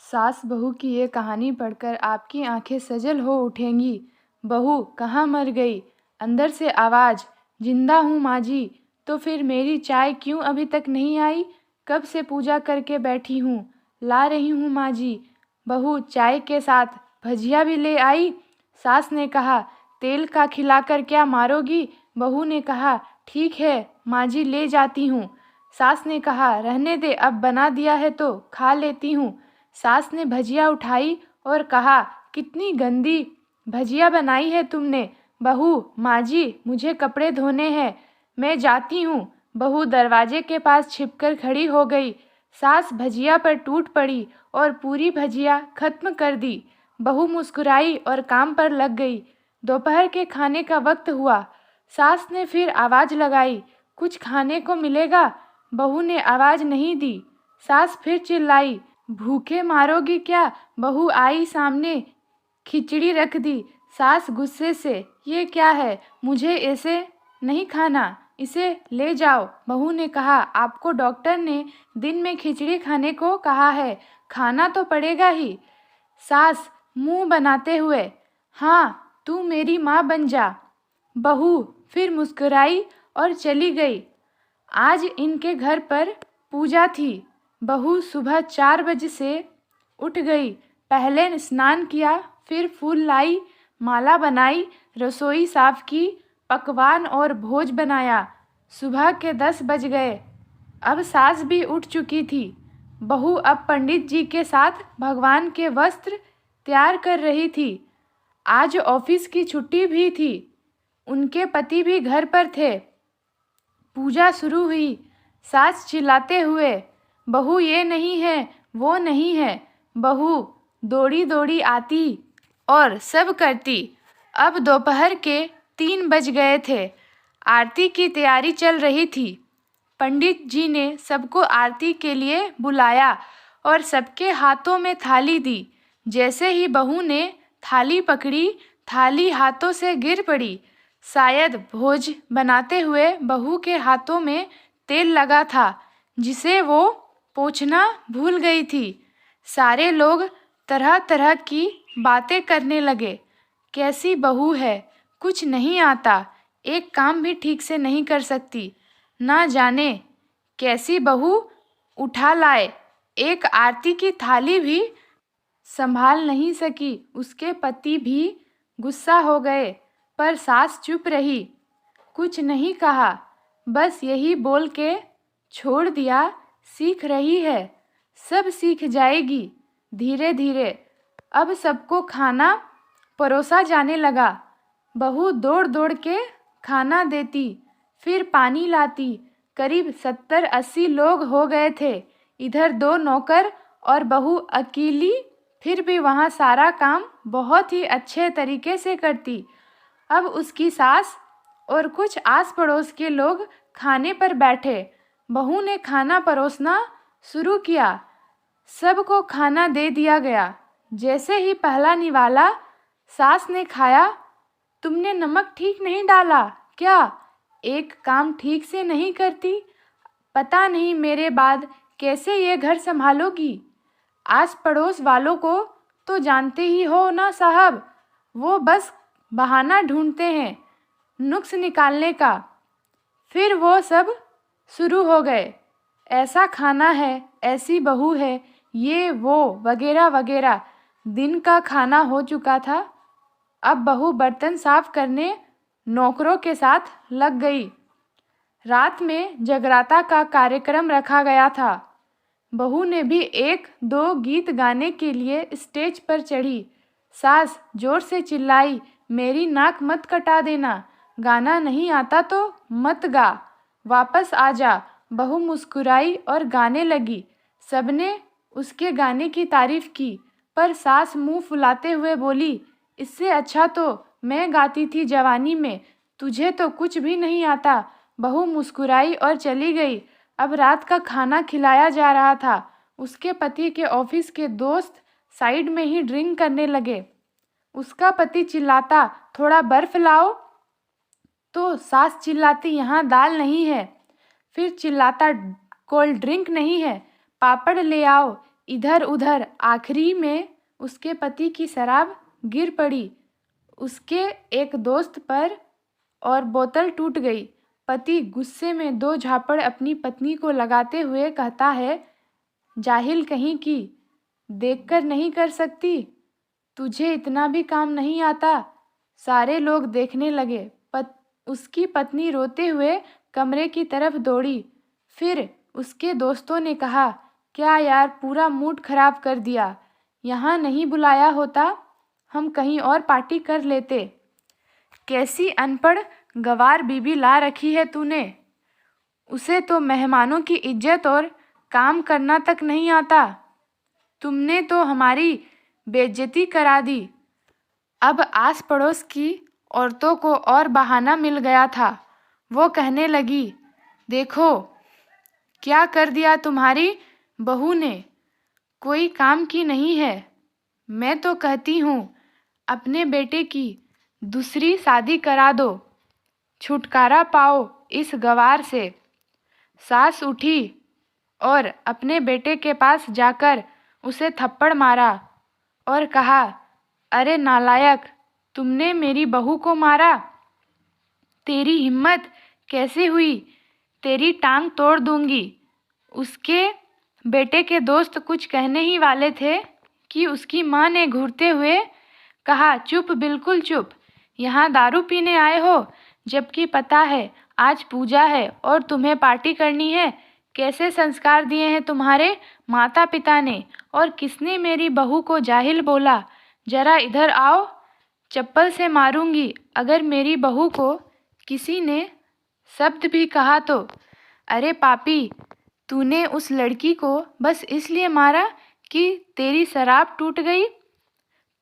सास बहू की ये कहानी पढ़कर आपकी आंखें सजल हो उठेंगी। बहू कहाँ मर गई? अंदर से आवाज़, जिंदा हूँ माँ जी। तो फिर मेरी चाय क्यों अभी तक नहीं आई? कब से पूजा करके बैठी हूँ, ला रही हूँ माँ जी। बहू चाय के साथ भजिया भी ले आई। सास ने कहा, तेल का खिलाकर क्या मारोगी? बहू ने कहा, ठीक है माँ जी, ले जाती हूँ। सास ने कहा, रहने दे, अब बना दिया है तो खा लेती हूँ। सास ने भजिया उठाई और कहा, कितनी गंदी भजिया बनाई है तुमने। बहू, माँ जी मुझे कपड़े धोने हैं, मैं जाती हूँ। बहू दरवाजे के पास छिपकर खड़ी हो गई। सास भजिया पर टूट पड़ी और पूरी भजिया खत्म कर दी। बहू मुस्कुराई और काम पर लग गई। दोपहर के खाने का वक्त हुआ। सास ने फिर आवाज़ लगाई, कुछ खाने को मिलेगा? बहू ने आवाज़ नहीं दी। सास फिर चिल्लाई, भूखे मारोगी क्या? बहू आई सामने, खिचड़ी रख दी। सास गुस्से से, ये क्या है? मुझे ऐसे नहीं खाना, इसे ले जाओ। बहू ने कहा, आपको डॉक्टर ने दिन में खिचड़ी खाने को कहा है, खाना तो पड़ेगा ही। सास मुंह बनाते हुए, हाँ तू मेरी माँ बन जा। बहू फिर मुस्कुराई और चली गई। आज इनके घर पर पूजा थी। बहू सुबह 4 बजे से उठ गई। पहले स्नान किया, फिर फूल लाई, माला बनाई, रसोई साफ की, पकवान और भोज बनाया। सुबह के 10 बज गए। अब सास भी उठ चुकी थी। बहू अब पंडित जी के साथ भगवान के वस्त्र तैयार कर रही थी। आज ऑफिस की छुट्टी भी थी। उनके पति भी घर पर थे। पूजा शुरू हुई। सास चिल्लाते हुए, बहू ये नहीं है, वो नहीं है। बहू दौड़ी दौड़ी आती और सब करती। अब दोपहर के 3 बज गए थे। आरती की तैयारी चल रही थी। पंडित जी ने सबको आरती के लिए बुलाया और सबके हाथों में थाली दी। जैसे ही बहू ने थाली पकड़ी, थाली हाथों से गिर पड़ी। शायद भोज बनाते हुए बहू के हाथों में तेल लगा था, जिसे वो पोंछना भूल गई थी। सारे लोग तरह तरह की बातें करने लगे। कैसी बहू है, कुछ नहीं आता, एक काम भी ठीक से नहीं कर सकती, ना जाने कैसी बहू उठा लाए, एक आरती की थाली भी संभाल नहीं सकी। उसके पति भी गुस्सा हो गए, पर सास चुप रही, कुछ नहीं कहा, बस यही बोल के छोड़ दिया, सीख रही है, सब सीख जाएगी धीरे धीरे। अब सबको खाना परोसा जाने लगा। बहू दौड़ दौड़ के खाना देती, फिर पानी लाती। करीब 70-80 लोग हो गए थे। इधर 2 नौकर और बहू अकेली, फिर भी वहाँ सारा काम बहुत ही अच्छे तरीके से करती। अब उसकी सास और कुछ आस पड़ोस के लोग खाने पर बैठे। बहू ने खाना परोसना शुरू किया। सबको खाना दे दिया गया। जैसे ही पहला निवाला सास ने खाया, तुमने नमक ठीक नहीं डाला क्या? एक काम ठीक से नहीं करती, पता नहीं मेरे बाद कैसे ये घर संभालोगी। आस पड़ोस वालों को तो जानते ही हो ना साहब, वो बस बहाना ढूंढते हैं नुक्स निकालने का। फिर वो सब शुरू हो गए, ऐसा खाना है, ऐसी बहू है, ये वो वगैरह वगैरह। दिन का खाना हो चुका था। अब बहू बर्तन साफ करने नौकरों के साथ लग गई। रात में जगराता का कार्यक्रम रखा गया था। बहू ने भी 1-2 गीत गाने के लिए स्टेज पर चढ़ी। सास जोर से चिल्लाई, मेरी नाक मत कटा देना, गाना नहीं आता तो मत गा, वापस आ जा। बहू मुस्कुराई और गाने लगी। सबने उसके गाने की तारीफ की, पर सास मुंह फुलाते हुए बोली, इससे अच्छा तो मैं गाती थी जवानी में, तुझे तो कुछ भी नहीं आता। बहू मुस्कुराई और चली गई। अब रात का खाना खिलाया जा रहा था। उसके पति के ऑफिस के दोस्त साइड में ही ड्रिंक करने लगे। उसका पति चिल्लाता, थोड़ा बर्फ लाओ, तो सास चिल्लाती, यहाँ दाल नहीं है। फिर चिल्लाता, कोल्ड ड्रिंक नहीं है, पापड़ ले आओ। इधर उधर। आखिरी में उसके पति की शराब गिर पड़ी उसके एक दोस्त पर और बोतल टूट गई। पति गुस्से में 2 झापड़ अपनी पत्नी को लगाते हुए कहता है, जाहिल कहीं की, देखकर नहीं कर सकती, तुझे इतना भी काम नहीं आता। सारे लोग देखने लगे। उसकी पत्नी रोते हुए कमरे की तरफ दौड़ी। फिर उसके दोस्तों ने कहा, क्या यार, पूरा मूड खराब कर दिया। यहाँ नहीं बुलाया होता, हम कहीं और पार्टी कर लेते। कैसी अनपढ़ गंवार बीबी ला रखी है तूने। उसे तो मेहमानों की इज्जत और काम करना तक नहीं आता। तुमने तो हमारी बेइज्जती करा दी। अब आस पड़ोस की औरतों को और बहाना मिल गया था। वो कहने लगी, देखो क्या कर दिया तुम्हारी बहू ने, कोई काम की नहीं है। मैं तो कहती हूँ अपने बेटे की दूसरी शादी करा दो, छुटकारा पाओ इस गंवार से। सास उठी और अपने बेटे के पास जाकर उसे थप्पड़ मारा और कहा, अरे नालायक, तुमने मेरी बहू को मारा। तेरी हिम्मत कैसे हुई, तेरी टांग तोड़ दूंगी। उसके बेटे के दोस्त कुछ कहने ही वाले थे कि उसकी माँ ने घूरते हुए कहा, चुप, बिल्कुल चुप। यहाँ दारू पीने आए हो, जबकि पता है आज पूजा है और तुम्हें पार्टी करनी है। कैसे संस्कार दिए हैं तुम्हारे माता पिता ने, और किसने मेरी बहू को जाहिल बोला। जरा इधर आओ, चप्पल से मारूंगी अगर मेरी बहू को किसी ने शब्द भी कहा तो। अरे पापी, तूने उस लड़की को बस इसलिए मारा कि तेरी शराब टूट गई।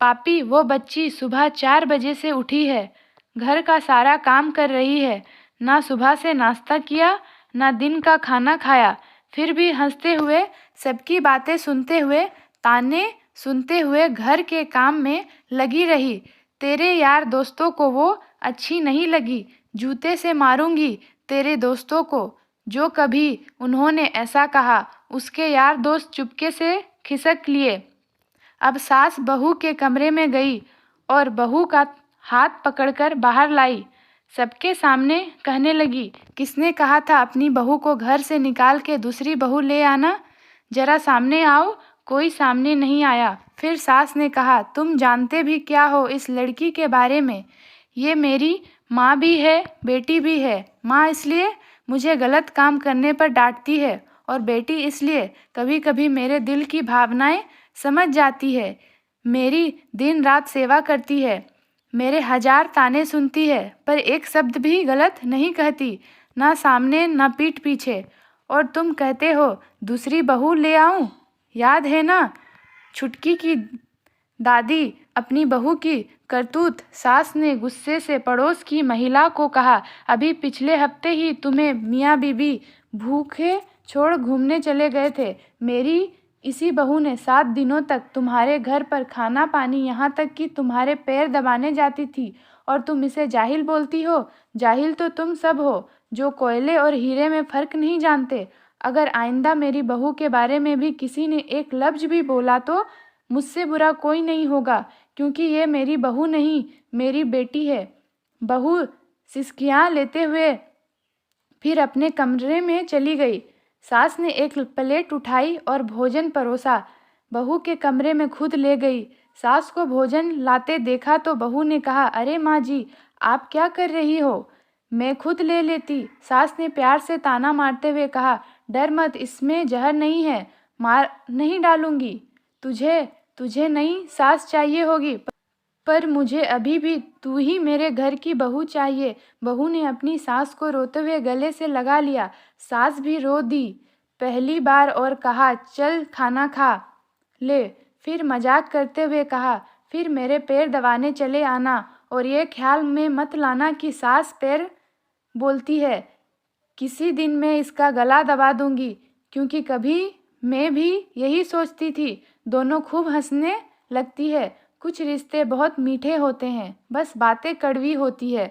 पापी, वो बच्ची सुबह 4 बजे से उठी है, घर का सारा काम कर रही है, ना सुबह से नाश्ता किया, ना दिन का खाना खाया, फिर भी हंसते हुए, सबकी बातें सुनते हुए, ताने सुनते हुए घर के काम में लगी रही। तेरे यार दोस्तों को वो अच्छी नहीं लगी। जूते से मारूंगी तेरे दोस्तों को जो कभी उन्होंने ऐसा कहा। उसके यार दोस्त चुपके से खिसक लिए। अब सास बहू के कमरे में गई और बहू का हाथ पकड़कर बाहर लाई। सबके सामने कहने लगी, किसने कहा था अपनी बहू को घर से निकाल के दूसरी बहू ले आना। जरा सामने आओ। कोई सामने नहीं आया। फिर सास ने कहा, तुम जानते भी क्या हो इस लड़की के बारे में। ये मेरी माँ भी है, बेटी भी है। माँ इसलिए मुझे गलत काम करने पर डांटती है और बेटी इसलिए कभी कभी मेरे दिल की भावनाएं समझ जाती है। मेरी दिन रात सेवा करती है, मेरे 1000 ताने सुनती है, पर एक शब्द भी गलत नहीं कहती, ना सामने ना पीठ पीछे। और तुम कहते हो दूसरी बहू ले आऊं। याद है ना छुटकी की दादी अपनी बहू की करतूत। सास ने गुस्से से पड़ोस की महिला को कहा, अभी पिछले हफ्ते ही तुम्हें मियाँ बीबी भूखे छोड़ घूमने चले गए थे। मेरी इसी बहू ने 7 दिनों तक तुम्हारे घर पर खाना पानी, यहाँ तक कि तुम्हारे पैर दबाने जाती थी, और तुम इसे जाहिल बोलती हो। जाहिल तो तुम सब हो जो कोयले और हीरे में फ़र्क नहीं जानते। अगर आइंदा मेरी बहू के बारे में भी किसी ने एक लफ्ज़ भी बोला तो मुझसे बुरा कोई नहीं होगा, क्योंकि ये मेरी बहू नहीं, मेरी बेटी है। बहू सिसकियाँ लेते हुए फिर अपने कमरे में चली गई। सास ने एक प्लेट उठाई और भोजन परोसा, बहू के कमरे में खुद ले गई। सास को भोजन लाते देखा तो बहू ने कहा, अरे माँ जी, आप क्या कर रही हो, मैं खुद ले लेती। सास ने प्यार से ताना मारते हुए कहा, डर मत, इसमें जहर नहीं है, मार नहीं डालूंगी। तुझे नई सास चाहिए होगी, पर मुझे अभी भी तू ही मेरे घर की बहू चाहिए। बहू ने अपनी सास को रोते हुए गले से लगा लिया। सास भी रो दी पहली बार और कहा, चल खाना खा ले। फिर मजाक करते हुए कहा, फिर मेरे पैर दबाने चले आना, और ये ख्याल में मत लाना कि सास पैर बोलती है। किसी दिन मैं इसका गला दबा दूंगी, क्योंकि कभी मैं भी यही सोचती थी। दोनों खूब हंसने लगती है। कुछ रिश्ते बहुत मीठे होते हैं, बस बातें कड़वी होती है।